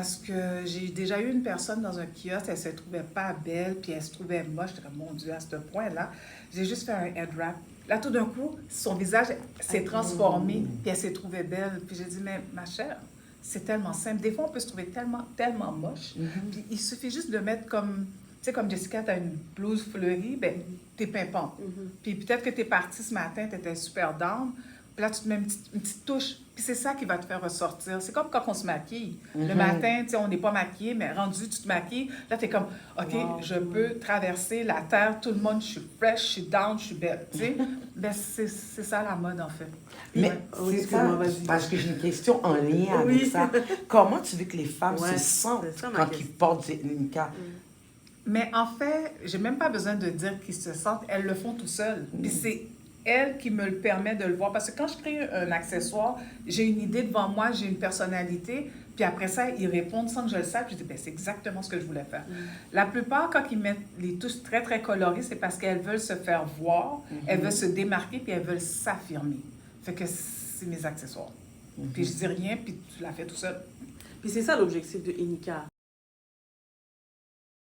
Parce que j'ai déjà eu une personne dans un kiosque, elle se trouvait pas belle, puis elle se trouvait moche. J'étais comme, mon Dieu, à ce point-là, j'ai juste fait un head wrap. Là, tout d'un coup, son visage s'est transformé, puis elle s'est trouvée belle. Puis j'ai dit, mais ma chère, c'est tellement simple. Des fois, on peut se trouver tellement, tellement moche. Puis il suffit juste de mettre comme, tu sais, comme Jessica, tu as une blouse fleurie, ben t'es pimpante. Puis peut-être que t'es partie ce matin, t'étais super down. Puis là, tu te mets une petite touche. Puis c'est ça qui va te faire ressortir. C'est comme quand on se maquille. Le matin, tu sais, on n'est pas maquillé, mais rendu, tu te maquilles. Là, tu es comme, OK, je peux traverser la terre. Tout le monde, je suis fresh, je suis down, je suis belle. Tu sais, ben, c'est ça la mode, en fait. Mais Oui, c'est excuse-moi, ça, vas-y. parce que j'ai une question en lien avec Oui. ça. Comment tu veux que les femmes Ouais, se sentent c'est ça ma quand question. ils portent des Nika? Mais en fait, j'ai même pas besoin de dire qu'ils se sentent. Elles le font tout seules. Puis c'est elle qui me le permet de le voir. Parce que quand je crée un accessoire, j'ai une idée devant moi, j'ai une personnalité. Puis après ça, ils répondent sans que je le sache. Je dis, ben, c'est exactement ce que je voulais faire. La plupart, quand ils mettent les touches très, très colorées, c'est parce qu'elles veulent se faire voir, elles veulent se démarquer, puis elles veulent s'affirmer. Fait que c'est mes accessoires. Puis je dis rien, puis tu l'as fait tout seul. Puis c'est ça l'objectif de Enika.